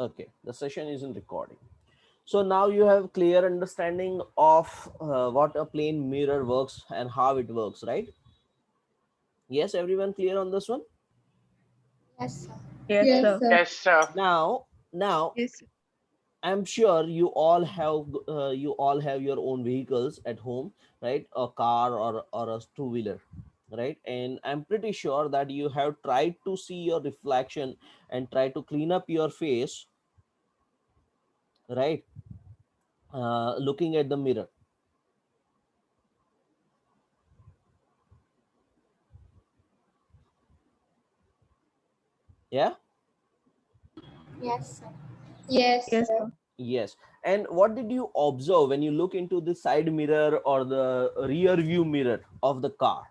Okay, the session isn't recording. So now you have clear understanding of what a plane mirror works and how it works, right? Yes, everyone clear on this one? Yes, sir. Yes, Yes, sir. sir. Yes, sir. Now Yes. I'm sure you all have your own vehicles at home, right? A car or a two-wheeler, right? And I'm pretty sure that you have tried to see your reflection and try to clean up your face, right? Looking at the mirror. Yeah. Yes, sir. Yes, Yes, sir. sir. Yes. And what did you observe when you look into the side mirror or the rear view mirror of the car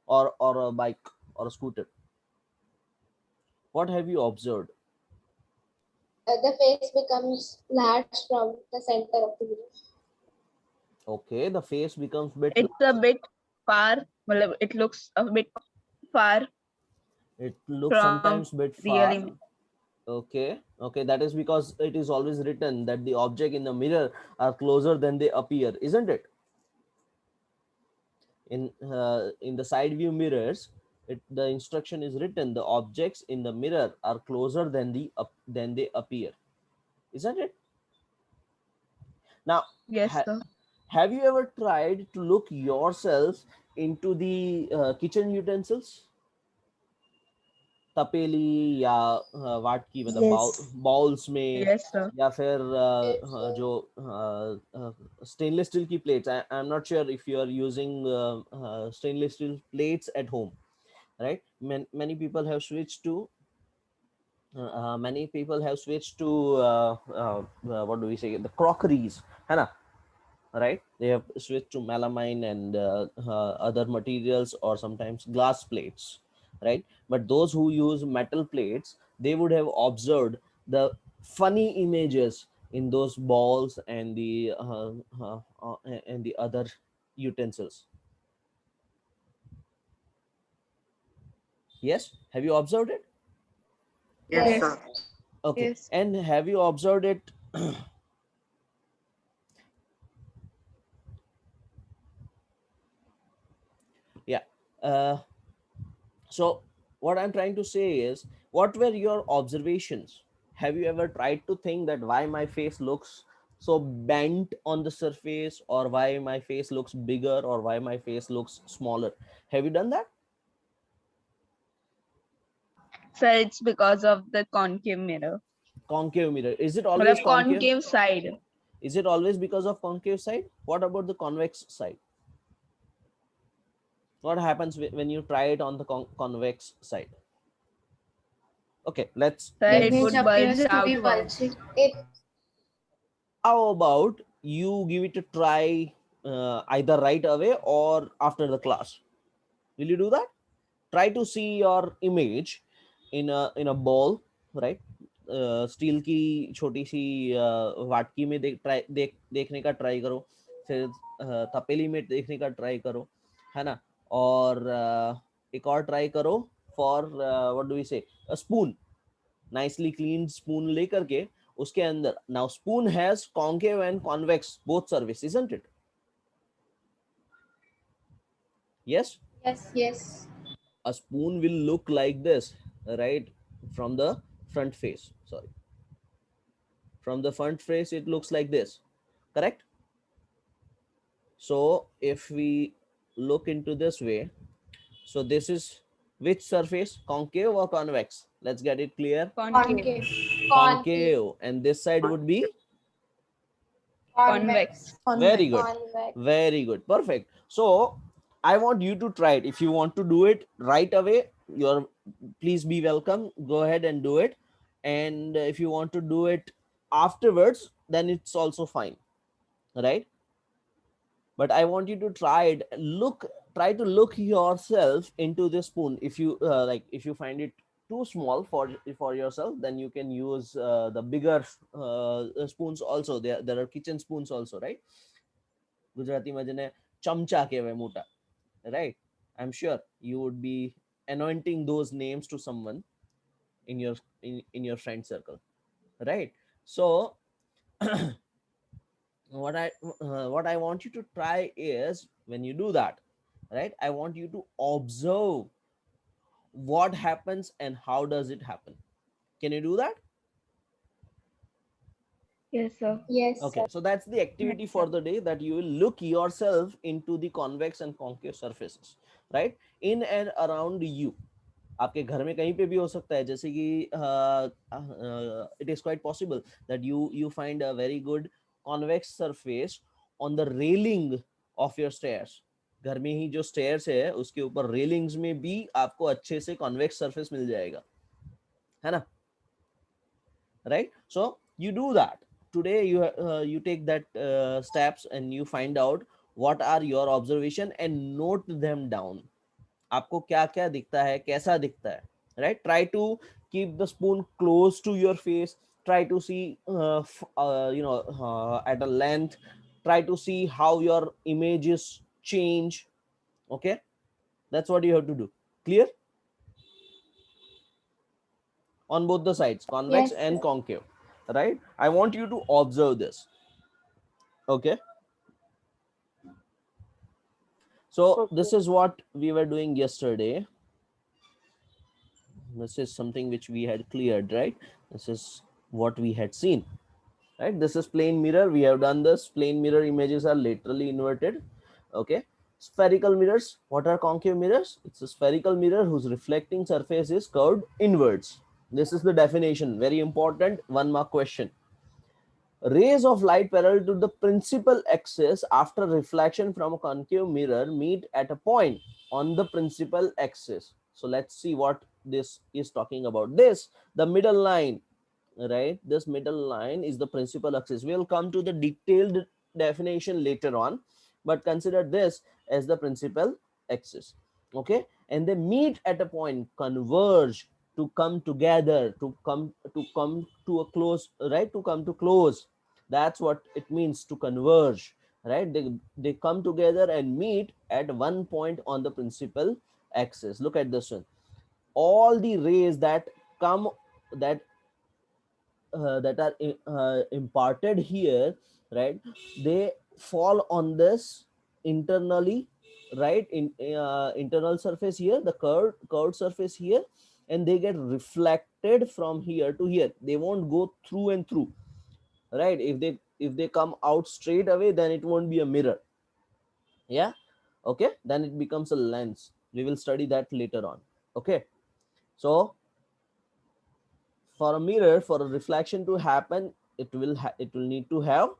or a bike or a scooter? What have you observed? The face becomes large from the center of the mirror. Okay, the face becomes bit. It's a bit far. Matlab, it looks a bit far It looks from sometimes bit real far. image. Okay, okay, that is because it is always written that the object in the mirror are closer than they appear, isn't it? In the side view mirrors, the instruction is written the objects in the mirror are closer than they appear, isn't it? Now, Yes, ha- sir. have you ever tried to look yourself into the kitchen utensils, तपेली या वाटकी मतलब Yes. Bowls में, Yes, sir. या फिर Yes, sir. जो stainless steel की plates, I am not sure if you are using stainless steel plates at home, right? Many people have switched to what do we say, the crockeries, है ना, right? They have switched to melamine and other materials or sometimes glass plates, right? But those who use metal plates, they would have observed the funny images in those balls and the other utensils. Yes, have you observed it? Yes, Yes. Yes. sir. Okay, Yes. and have you observed it? Yeah. uh, So, what I'm trying to say is, what were your observations? Have you ever tried to think that why my face looks so bent on the surface, or why my face looks bigger, or why my face looks smaller? Have you done that? So it's because of the concave mirror. Concave mirror. Is it always Matlab, concave? concave side. Is it always because of concave side? What about the convex side? What happens when you try it on the convex side? Okay, let's So The let's it image would bulge appears to be outwards. bulging. It how about you give it a try, either right away or after the class? Will you do that? Try to see your image in a ball, right? Steel की छोटी सी वाटकी में देखने का try करो, फिर तपेली में देखने का ट्राई करो, है ना? और एक और ट्राई करो फॉर व्हाट डू वी से, स्पून, नाइसली क्लीन स्पून लेकर के उसके अंदर, now spoon has concave and convex both service, isn't it? Yes, yes, yes. a spoon will look like this, right? From the front face, sorry, from the front face it looks like this, correct? So if we look into this way, so this is which surface, concave or convex? Let's get it clear. Concave. Concave. Concave. Concave, and this side would be Convex. Convex. very good, Convex. very good, perfect. So I want you to try it. If you want to do it right away, you're please be welcome, go ahead and do it. And if you want to do it afterwards, then it's also fine, right? But I want you to try it. Try to look yourself into the spoon. If you like, if you find it too small for yourself, then you can use the bigger spoons also. There are kitchen spoons also, right? ગુજરાતીમાં જેને ચમચા કહેવાય મોટા, right? I'm sure you would be anointing those names to someone in your in your friend circle. right? So what I want you to try is, when you do that, right, I want you to observe what happens and how does it happen. Can you do that? Yes, sir. Yes, Okay, sir. so that's the Yes, activity sir. for the day, that you will look yourself into the convex and concave surfaces, right, in and around you. आपके घर में कहीं पे भी हो सकता है, जैसे कि it is quite possible that you find a very good convex surface on the railing of your stairs. घर में ही जो stairs है उसके ऊपर railings में भी आपको अच्छे से convex surface मिल जाएगा, है ना, right? So you do that today. You take that steps and you find out what are your observation and note them down. आपको क्या क्या दिखता है, कैसा दिखता है, right? Try to keep the spoon close to your face. Try to see at a length. Try to see how your images change. Okay, that's what you have to do. Clear? On both the sides, convex Yes, and sir. concave, right? I want you to observe this. Okay, so this Okay. is what we were doing yesterday. This is something which we had cleared, right? This is what we had seen, right? This is plane mirror. We have done this. Plane mirror images are laterally inverted. Okay, spherical mirrors. What are concave mirrors? It's a spherical mirror whose reflecting surface is curved inwards. This is the definition. Very important 1 mark question. Rays of light parallel to the principal axis after reflection from a concave mirror meet at a point on the principal axis. So let's see what this is talking about. This, the middle line, right? This middle line is the principal axis. We'll come to the detailed definition later on, but consider this as the principal axis. Okay, and they meet at a point, converge, to come together, to come to a close, right? To come to close. That's what it means to converge, right? They come together and meet at one point on the principal axis. Look at this one. All the rays that come, that that are imparted here, right, they fall on this internally, right, in internal surface here, the curved surface here, and they get reflected from here to here. They won't go through and through, right? If they come out straight away, then it won't be a mirror. Yeah, okay, then it becomes a lens. We will study that later on. Okay, so for a mirror, for a reflection to happen, it will need to have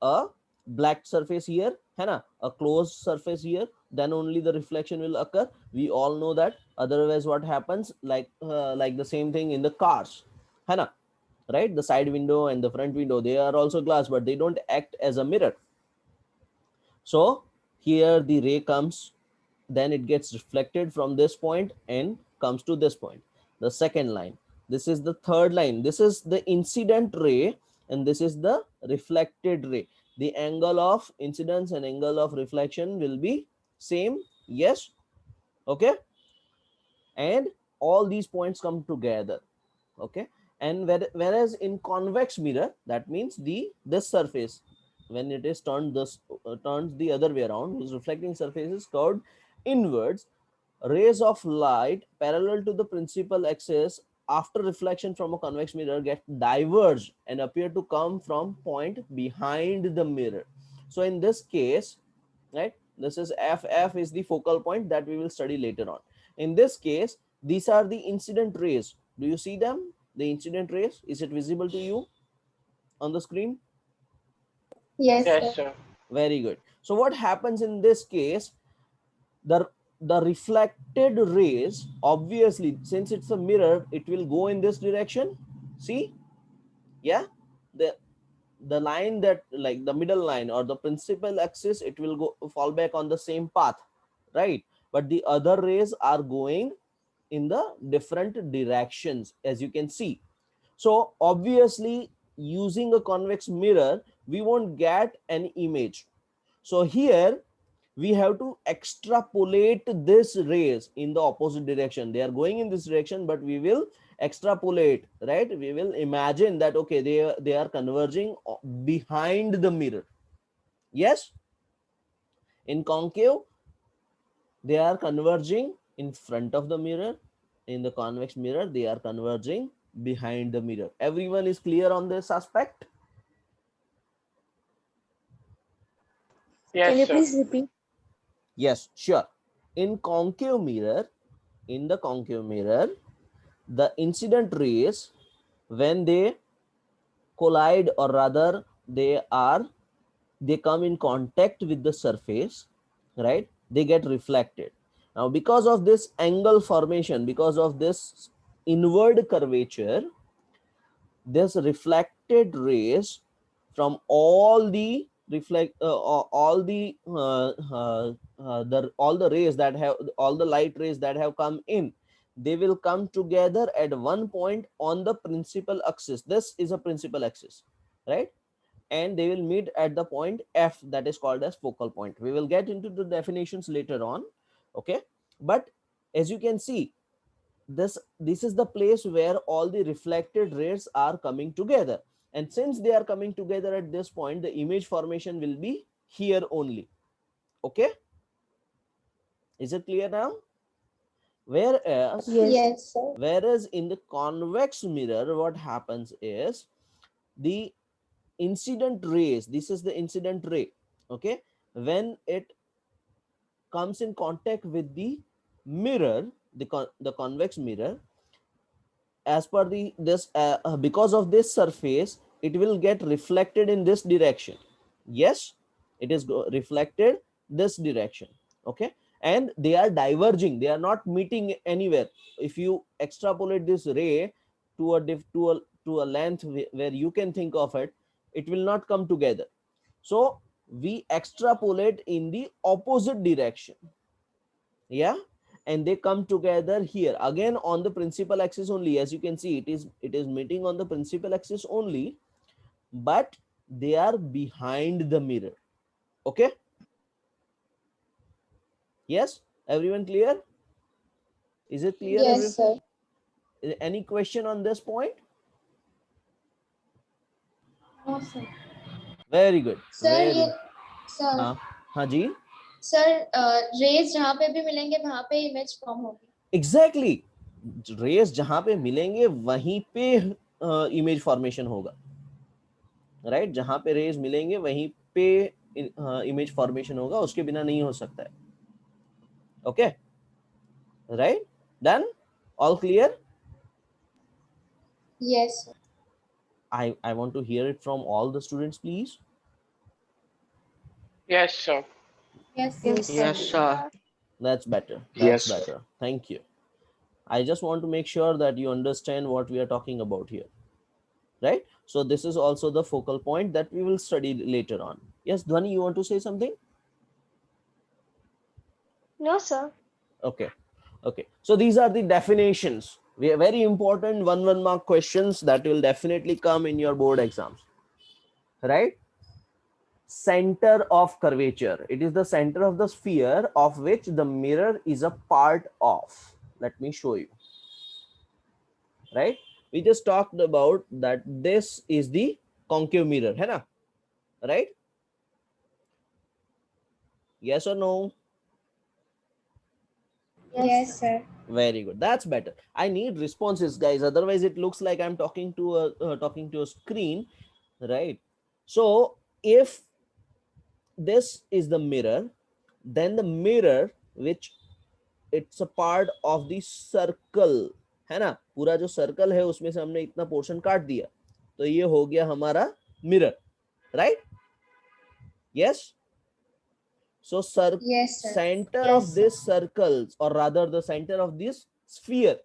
a black surface here, है ना, a closed surface here, then only the reflection will occur. We all know that. Otherwise what happens, like the same thing in the cars, है ना, right? The side window and the front window, they are also glass, but they don't act as a mirror. So here the ray comes, then it gets reflected from this point and comes to this point, the second line. This is the third line. This is the incident ray and this is the reflected ray. The angle of incidence and angle of reflection will be same. Yes, okay, and all these points come together. Okay, and whereas in convex mirror, that means this surface, when it is turned this turns the other way around, whose reflecting surface is curved inwards, rays of light parallel to the principal axis after reflection from a convex mirror get diverged and appear to come from point behind the mirror. So in this case, right, this is f is the focal point that we will study later on. In this case, these are the incident rays. Do you see them? The incident rays, is it visible to you on the screen? Yes, Yes, sir. sir. Very good. So what happens in this case, the reflected rays, obviously since it's a mirror, it will go in this direction. See, yeah, the line, that like the middle line or the principal axis, it will go fall back on the same path, right? But the other rays are going in the different directions, as you can see. So obviously using a convex mirror, we won't get an image. So here we have to extrapolate this rays in the opposite direction. They are going in this direction, but we will extrapolate, right? We will imagine that okay, they are converging behind the mirror. Yes, in concave they are converging in front of the mirror. In the convex mirror they are converging behind the mirror. Everyone is clear on this aspect? Can Yes, you sir. please repeat? Yes, sure. In concave mirror, in the concave mirror, the incident rays, when they collide, or rather they come in contact with the surface, right, they get reflected. Now because of this angle formation, because of this inward curvature, this reflected rays from all the rays that have, all the light rays that have come in, they will come together at one point on the principal axis. This is a principal axis, right? And they will meet at the point F, that is called as focal point. We will get into the definitions later on. Okay, but as you can see, this is the place where all the reflected rays are coming together, and since they are coming together at this point, the image formation will be here only. Okay, is it clear now? Whereas Yes. Yes, sir. whereas in the convex mirror, what happens is the incident rays, this is the incident ray, okay, when it comes in contact with the mirror, the convex mirror, as per the this because of this surface, it will get reflected in this direction. Yes, it is reflected this direction. Okay, and they are diverging, they are not meeting anywhere. If you extrapolate this ray to a length where you can think of it, it will not come together. So we extrapolate in the opposite direction. Yeah, and they come together here again on the principal axis only. As you can see, it is meeting on the principal axis only, but they are behind the mirror. Okay, yes, everyone clear? Is it clear? Yes, sir. Any question on this point? No, sir. Very good. Sir ये Very. Sir हाँ जी, sir raise जहाँ पे भी मिलेंगे वहाँ पे image form होगी. Exactly, race जहां पे मिलेंगे वहीं पे इमेज फॉर्मेशन होगा, राइट? जहां पे रेस मिलेंगे वहीं पे इमेज फॉर्मेशन होगा, उसके बिना नहीं हो सकता है. Okay, right, done, all clear? Yes, sir. I want to hear it from all the students, please. Yes, sir. Yes, Yes, Yes, sir. That's better. Yes, That's better. Thank you. I just want to make sure that you understand what we are talking about here, right? So this is also the focal point that we will study later on. Yes, Dhwani, you want to say something? No, sir. Okay. Okay. So these are the definitions. We are very important one mark questions that will definitely come in your board exams, right? Center of curvature. It is the center of the sphere of which the mirror is a part of. Let me show you. Right? We just talked about that this is the concave mirror, है ना? Right? Yes or no? Yes, sir. Very good. That's better. I need responses, guys. Otherwise, it looks like I'm talking to a screen, right? So if this is the mirror, then the mirror, which it's a part of the circle, है ना? पूरा जो circle है उसमें से हमने इतना portion काट दिया, तो ये हो गया हमारा mirror, right? Yes. So Yes, sir. center Yes, of this circles, or rather the center of this sphere,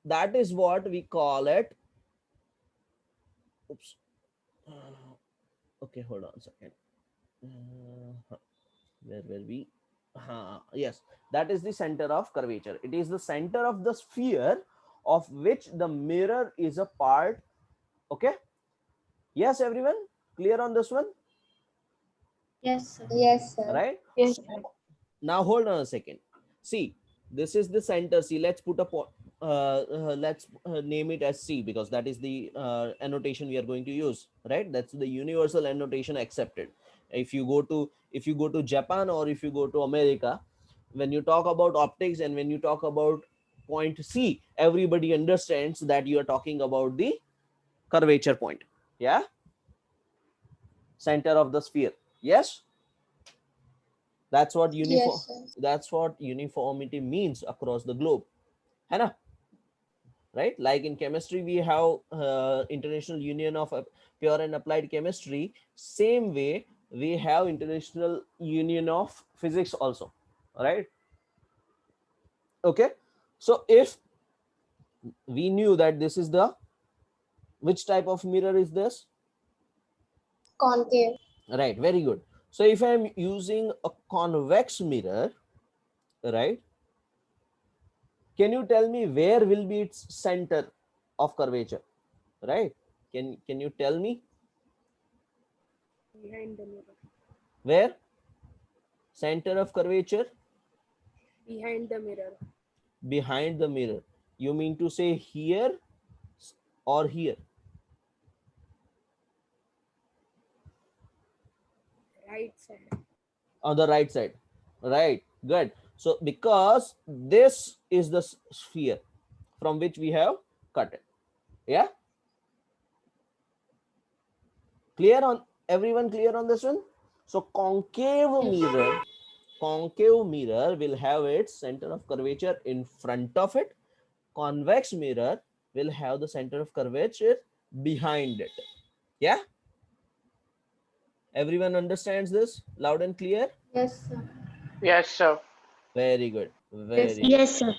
that is what we call it. Oops. Okay, hold on a second. Where were we? Yes, that is the center of curvature. It is the center of the sphere of which the mirror is a part. Okay. Yes, everyone clear on this one? Yes, sir. Yes, sir. Right? Yes, So, now hold on a second. See, This is the center C. Let's put a let's name it as C, because that is the annotation we are going to use, right? That's the universal annotation accepted. If you go to Japan, or if you go to America, when you talk about optics and when you talk about point C, everybody understands that you are talking about the curvature point. Yeah, center of the sphere. Yes, that's what Yes, sir. that's what uniformity means across the globe, है ना? Right? Like in chemistry, we have International Union of Pure and Applied Chemistry. Same way, we have International Union of Physics also. Right? Okay. So if we knew that this is the, which type of mirror is this? Concave. Right. Very good. So if I'm using a convex mirror, right? Can you tell me where will be its center of curvature? Right? Can you tell me Behind the mirror. where? Center of curvature? Behind the mirror. Behind the mirror. You mean to say here or here? Right side. On the right side. Right. Good. So because this is the sphere from which we have cut it. Yeah. Clear on everyone? Clear on this one? So concave mirror will have its center of curvature in front of it. Convex mirror will have the center of curvature behind it. Yeah, everyone understands this loud and clear? Yes, sir. Yes, sir. Very good. Very good. Yes, sir.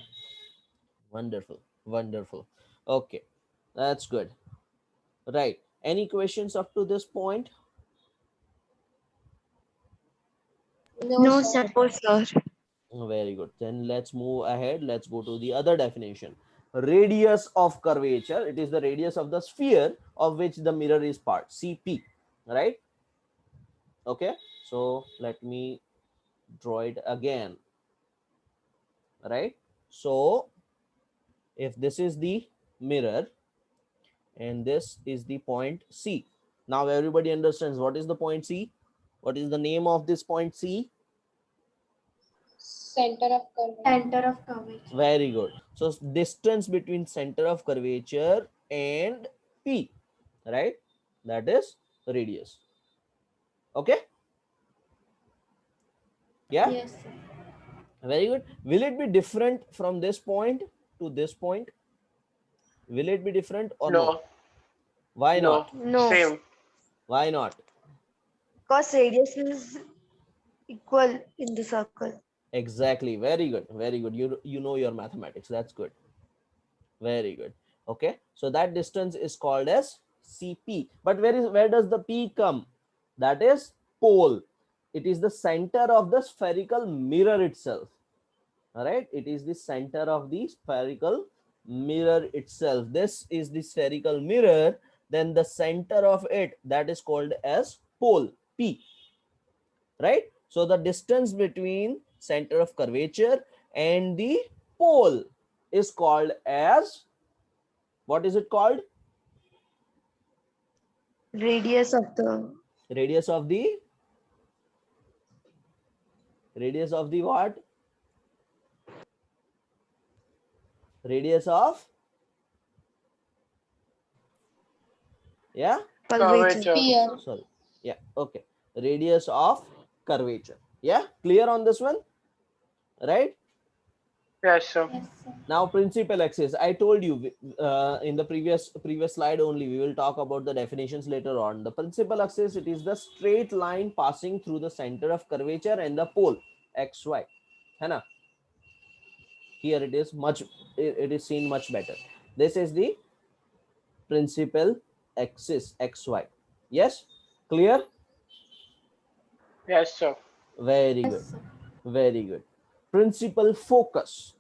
Wonderful. Wonderful. Okay, that's good. Right. Any questions up to this point? No, sir. Oh, sir. Very good. Then let's move ahead. Let's go to the other definition. Radius of curvature. It is the radius of the sphere of which the mirror is part. CP. Right? Okay. So let me draw it again. Right? So if this is the mirror and this is the point C. Now everybody understands what is the point C? What is the name of this point C? Center of curvature. Center of curvature. Very good. So distance between center of curvature and P, right? That is radius. Okay. Yeah. Yes, sir. Very good. Will it be different from this point to this point? Will it be different or no? No. Why No. not? No. Same. Why not? Because radius is equal in the circle. Exactly. Very good. Very good. You know your mathematics. That's good. Very good. Okay. So that distance is called as CP. But where does the P come? That is pole. It is the center of the spherical mirror itself. All right. It is the center of the spherical mirror itself. This is the spherical mirror. Then the center of it, that is called as pole, P. Right. So the distance between center of curvature and the pole is called as, what is it called? Radius of the Radius of the what? Radius of, yeah, curvature. Curvature. Sphere. sorry, yeah, okay, radius of curvature. Yeah, clear on this one, right? Yes, sir. Yes, sir. Now principal axis, I told you in the previous slide only, we will talk about the definitions later on. The principal axis, it is the straight line passing through the center of curvature and the pole xy, है ना? Here it is it is seen much better. This is the principal axis xy. Yes, clear? Yes, sir. Very good. Yes, sir. Very good. Principal focus.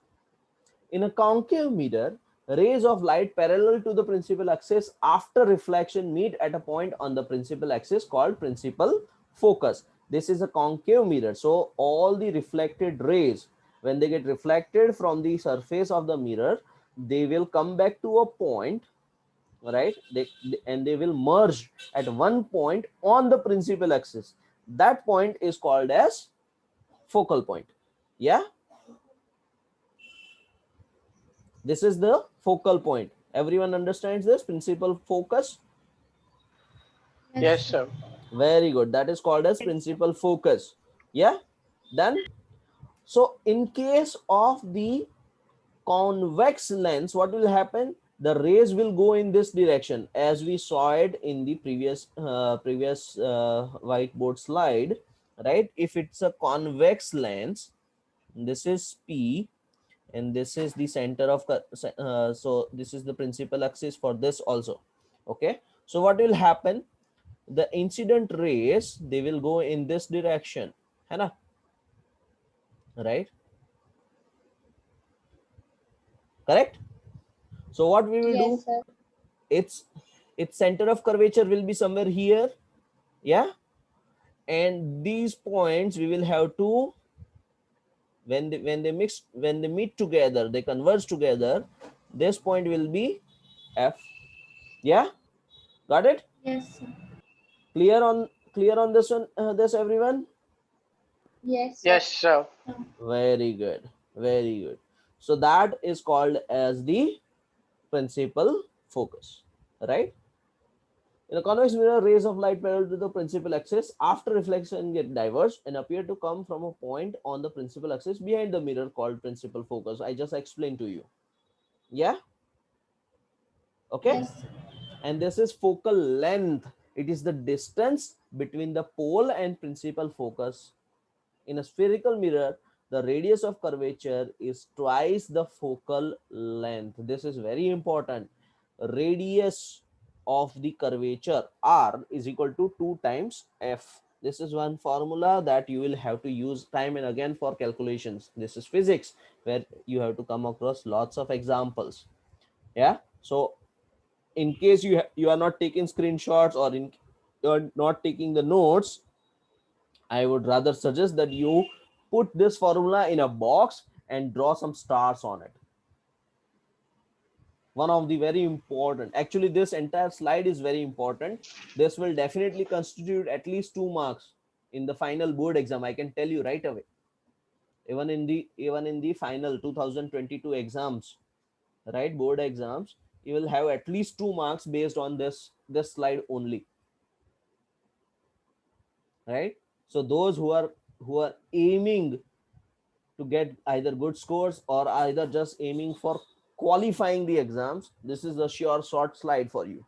In a concave mirror, rays of light parallel to the principal axis after reflection meet at a point on the principal axis called principal focus. This is a concave mirror. So all the reflected rays When they get reflected from the surface of the mirror, they will come back to a point, right? And they will merge at one point on the principal axis. That point is called as focal point. Yeah, this is the focal point. Everyone understands this principal focus? Yes, sir. Very good. That is called as principal focus. Yeah, done. So in case of the convex lens, what will happen? The rays will go in this direction, as we saw it in the previous whiteboard slide, right? If it's a convex lens, this is P, and this is the center of so this is the principal axis for this also. Okay, so what will happen? The incident rays, they will go in this direction, है ना? Right? Correct? So what we will do? Yes, sir. Its center of curvature will be somewhere here. Yeah, and these points we will have to, when they meet together, they converge together, this point will be F. Yeah, got it? Yes, sir. Clear on this one, this everyone? Yes, sir. Yes, sir. Very good, very good. So that is called as the principal focus, right? In a convex mirror, rays of light parallel to the principal axis after reflection get diverged and appear to come from a point on the principal axis behind the mirror called principal focus. I just explained to you. Yeah, okay. Yes, sir. And this is focal length. It is the distance between the pole and principal focus. In a spherical mirror, the radius of curvature is twice the focal length. This is very important. Radius of the curvature R is equal to 2 times F. This is one formula that you will have to use time and again for calculations. This is physics, where you have to come across lots of examples. Yeah, so in case you are not taking screenshots, or you're not taking the notes, I would rather suggest that you put this formula in a box and draw some stars on it. One of the very important, actually this entire slide is very important. This will definitely constitute at least 2 marks in the final board exam. I can tell you right away. Even in the final 2022 exams, right, board exams, you will have at least 2 marks based on this slide only, right? So those who are aiming to get either good scores or either just aiming for qualifying the exams, this is a sure short slide for you,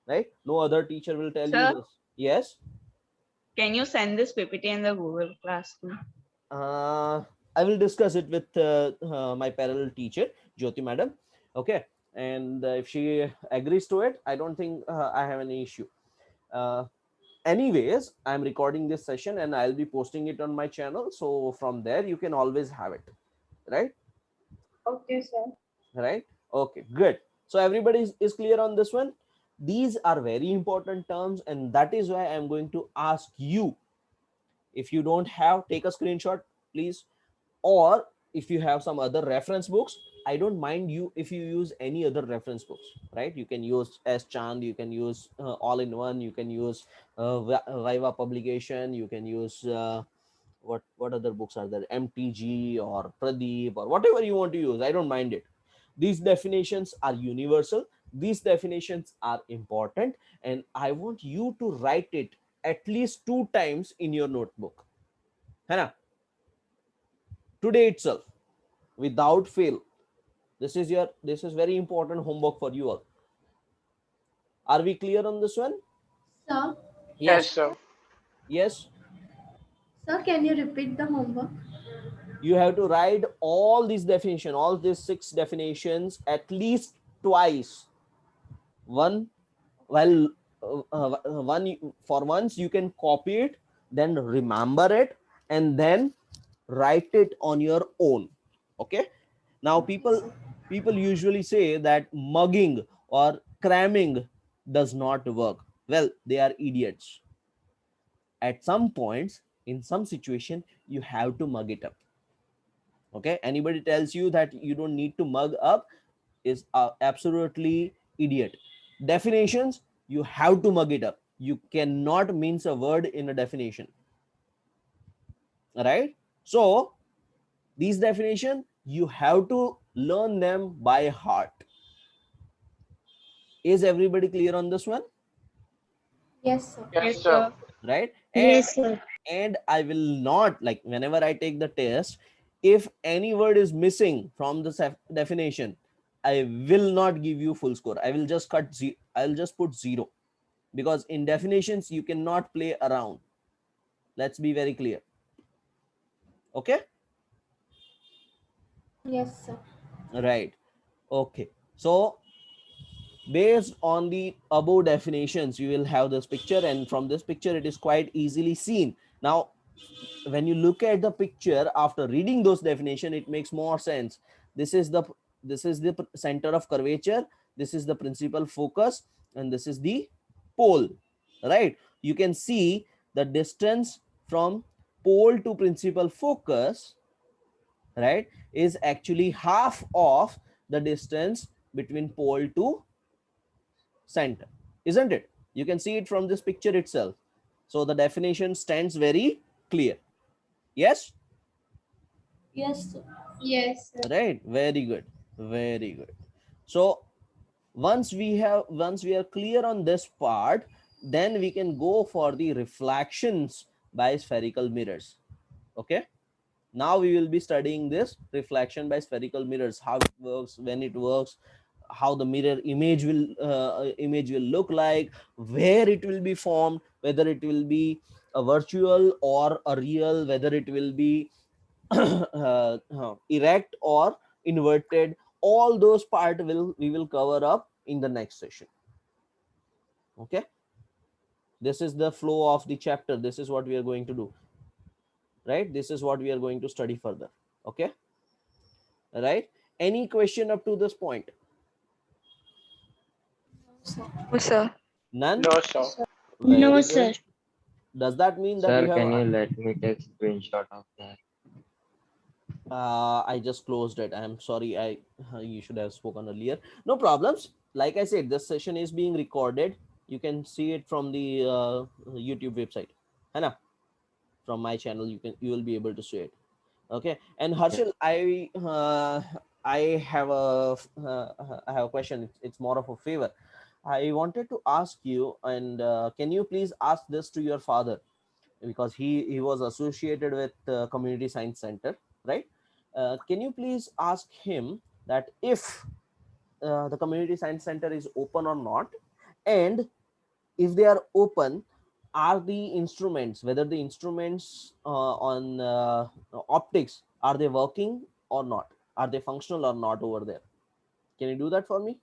right? No other teacher will tell you Sir? this. Yes. Can you send this PPT in the Google Classroom? I will discuss it with my parallel teacher, Jyoti madam. Okay, and if she agrees to it, I don't think I have any issue. Anyways, I'm recording this session and I'll be posting it on my channel, so from there you can always have it, right? Okay, sir. Right, okay, good. So everybody is clear on this one. These are very important terms, and that is why I'm going to ask you, if you don't have, take a screenshot please, or if you have some other reference books, I don't mind you if you use any other reference books, right? You can use S Chand, you can use All in One, you can use Viva publication, you can use what other books are there, MTG or Pradeep or whatever you want to use. I don't mind it. These definitions are universal, these definitions are important, and I want you to write it at least 2 times in your notebook, है ना? Today itself, without fail. This is very important homework for you all. Are we clear on this one? Sir, Yes, sir. Yes. sir, can you repeat the homework? You have to write all these definitions, all these 6 definitions at least twice. One, well, for once you can copy it, then remember it, and then write it on your own. Okay. Now people usually say that mugging or cramming does not work. Well, they are idiots. At some points, in some situation, you have to mug it up. Okay, anybody tells you that you don't need to mug up is absolutely idiot. Definitions, you have to mug it up. You cannot mince a word in a definition, right? So these definition you have to learn them by heart. Is everybody clear on this one? Yes, sir. Yes, Yes, sir. sir. Right? Yes, sir. And I will not, like, whenever I take the test, if any word is missing from the definition, I will not give you full score. I will just I'll just put 0, because in definitions you cannot play around. Let's be very clear. Okay, Yes, sir. right. Okay, so based on the above definitions, you will have this picture, and from this picture it is quite easily seen. Now when you look at the picture after reading those definition, it makes more sense. This is the center of curvature, this is the principal focus, and this is the pole, right? You can see the distance from pole to principal focus, right, is actually half of the distance between pole to center, isn't it? You can see it from this picture itself. So the definition stands very clear. Yes. Yes, sir. Yes, sir. Right, very good, very good. So once we are clear on this part, then we can go for the reflections by spherical mirrors. Okay, now we will be studying this reflection by spherical mirrors, how it works, when it works, how the mirror image will look like, where it will be formed, whether it will be a virtual or a real, whether it will be erect or inverted. All those part we will cover up in the next session. Okay, this is the flow of the chapter, this is what we are going to do, right? This is what we are going to study further. Okay, right? Any question up to this point? Sir. No, sir. None? No, sir. Very No, good. sir. Does that mean that Sir, you have can you let me take screenshot of that? I just closed it, I'm sorry, you should have spoken earlier. No problems. Like I said, this session is being recorded. You can see it from the YouTube website, Hana. From my channel you will be able to see it. Okay, and Okay. Harshal, I have a question. It's more of a favor. I wanted to ask you, and can you please ask this to your father, because he was associated with Community Science Center, right? Can you please ask him that if the Community Science Center is open or not, and if they are open, are the instruments, whether the instruments on optics, are they working or not, are they functional or not over there? Can you do that for me?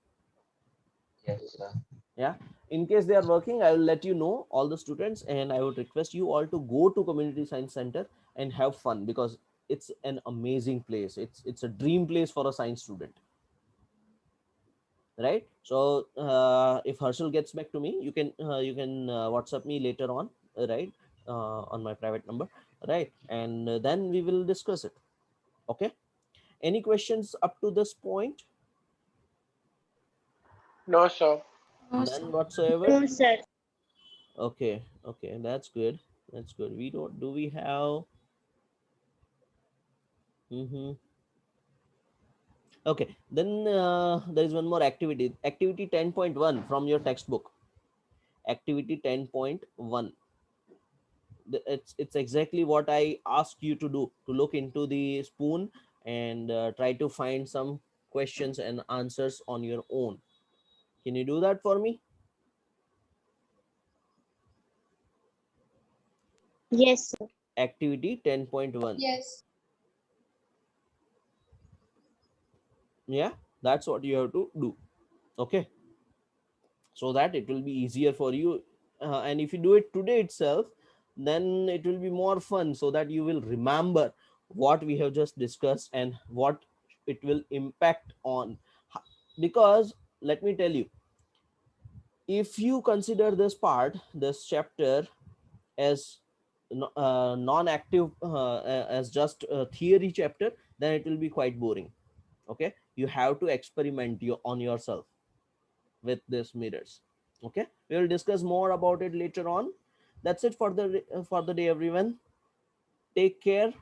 Yes, sir. Yeah, in case they are working, I will let you know, all the students, and I would request you all to go to Community Science Center and have fun, because it's an amazing place. It's a dream place for a science student, right? So if Harshal gets back to me, you can WhatsApp me later on, right? On my private number, right? And then we will discuss it. Okay, any questions up to this point? No, sir. No, sir. None whatsoever. No, sir. Okay, okay, that's good, that's good. We don't, do we have okay, then there is one more activity, activity 10.1 from your textbook. Activity 10.1, it's exactly what I asked you to do, to look into the spoon and try to find some questions and answers on your own. Can you do that for me? Yes, sir. Activity 10.1. Yes. Yeah, that's what you have to do. Okay, so that it will be easier for you, and if you do it today itself, then it will be more fun, so that you will remember what we have just discussed and what it will impact on. Because let me tell you, if you consider this part, this chapter, as non-active, as just a theory chapter, then it will be quite boring. Okay, you have to experiment on yourself with these mirrors. Okay, we will discuss more about it later on. That's it for the day, everyone. Take care.